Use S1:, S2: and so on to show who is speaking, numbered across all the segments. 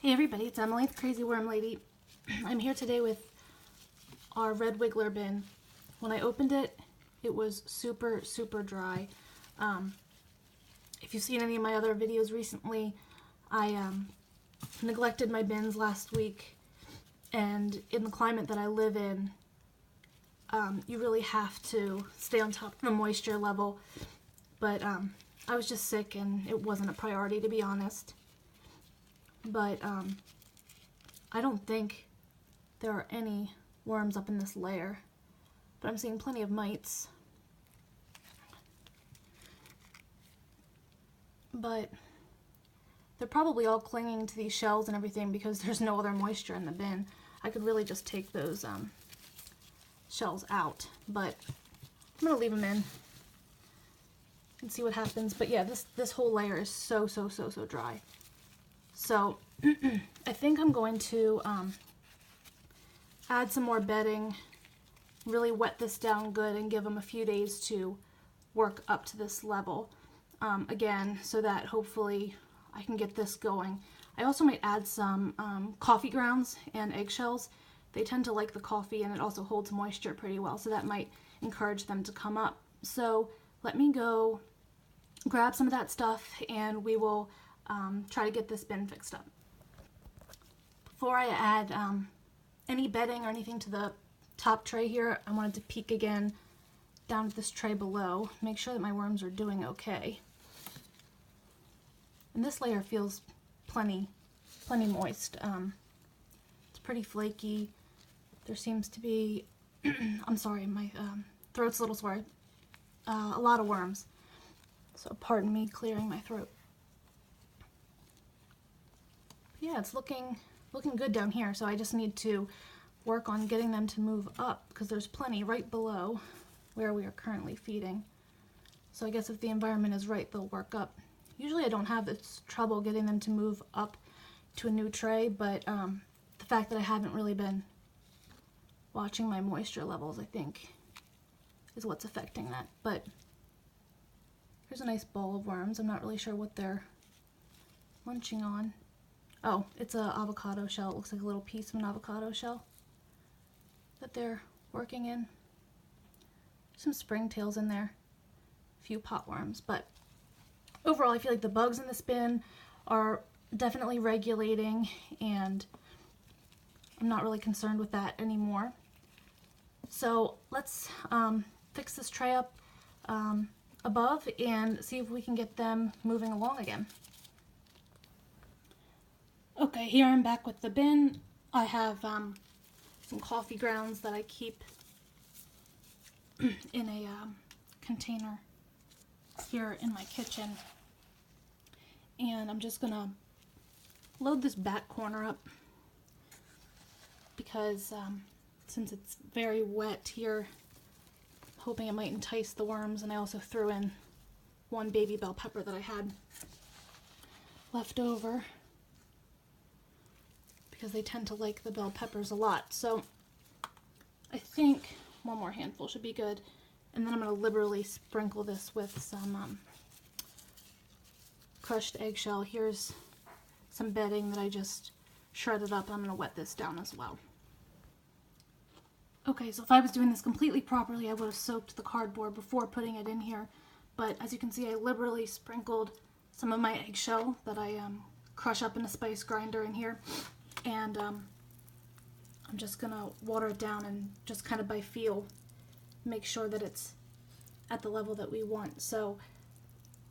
S1: Hey everybody, it's Emily, the Crazy Worm Lady. I'm here today with our red wiggler bin. When I opened it, it was super dry. If you've seen any of my other videos recently, I neglected my bins last week, and in the climate that I live in, you really have to stay on top of the moisture level, but I was just sick and it wasn't a priority, to be honest. But I don't think there are any worms up in this layer, but I'm seeing plenty of mites. But they're probably all clinging to these shells and everything because there's no other moisture in the bin. I could really just take those shells out, but I'm gonna leave them in and see what happens. But yeah, this whole layer is so dry. So I think I'm going to add some more bedding, really wet this down good, and give them a few days to work up to this level again, so that hopefully I can get this going. I also might add some coffee grounds and eggshells. They tend to like the coffee, and it also holds moisture pretty well, so that might encourage them to come up. So let me go grab some of that stuff and we will try to get this bin fixed up. Before I add any bedding or anything to the top tray here, I wanted to peek again down to this tray below, make sure that my worms are doing okay. And this layer feels plenty moist. It's pretty flaky. There seems to be, I'm sorry, my throat's a little sore, a lot of worms. So pardon me clearing my throat. Yeah, it's looking good down here, so I just need to work on getting them to move up because there's plenty right below where we are currently feeding. So I guess if the environment is right, they'll work up. Usually I don't have this trouble getting them to move up to a new tray, but the fact that I haven't really been watching my moisture levels, I think, is what's affecting that. But here's a nice ball of worms. I'm not really sure what they're munching on. Oh, it's an avocado shell. It looks like a little piece of an avocado shell that they're working in. Some springtails in there. A few potworms, but overall I feel like the bugs in this bin are definitely regulating, and I'm not really concerned with that anymore. So let's fix this tray up above and see if we can get them moving along again. Okay, here I'm back with the bin. I have some coffee grounds that I keep in a container here in my kitchen. And I'm just gonna load this back corner up because since it's very wet here, I'm hoping it might entice the worms. And I also threw in one baby bell pepper that I had left over, because they tend to like the bell peppers a lot. So I think one more handful should be good. And then I'm going to liberally sprinkle this with some crushed eggshell. Here's some bedding that I just shredded up. I'm going to wet this down as well. Okay, so if I was doing this completely properly, I would have soaked the cardboard before putting it in here. But as you can see, I liberally sprinkled some of my eggshell that I crush up in a spice grinder in here. And I'm just gonna water it down and just kind of by feel make sure that it's at the level that we want. So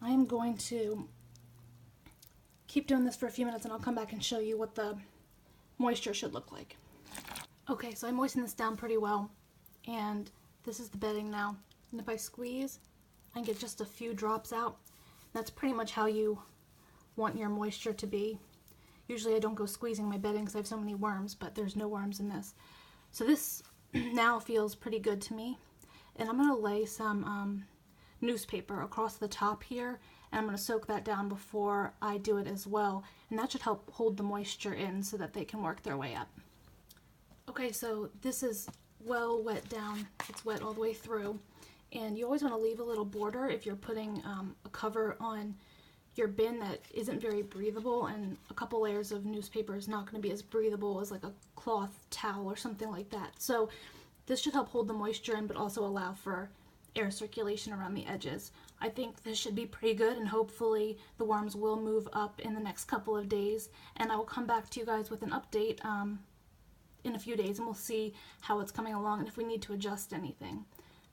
S1: I am going to keep doing this for a few minutes and I'll come back and show you what the moisture should look like. Okay, so I moistened this down pretty well, and this is the bedding now. And if I squeeze, I can get just a few drops out. That's pretty much how you want your moisture to be. Usually I don't go squeezing my bedding because I have so many worms, but there's no worms in this. So this now feels pretty good to me. And I'm going to lay some newspaper across the top here, and I'm going to soak that down before I do it as well. And that should help hold the moisture in so that they can work their way up. Okay, so this is well wet down. It's wet all the way through. And you always want to leave a little border if you're putting a cover on your bin that isn't very breathable, and a couple layers of newspaper is not going to be as breathable as like a cloth towel or something like that. So this should help hold the moisture in, but also allow for air circulation around the edges. I think this should be pretty good, and hopefully the worms will move up in the next couple of days, and I will come back to you guys with an update in a few days, and we'll see how it's coming along and if we need to adjust anything.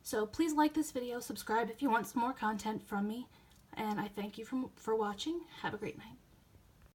S1: So please like this video, subscribe if you want some more content from me, and I thank you for watching. Have a great night.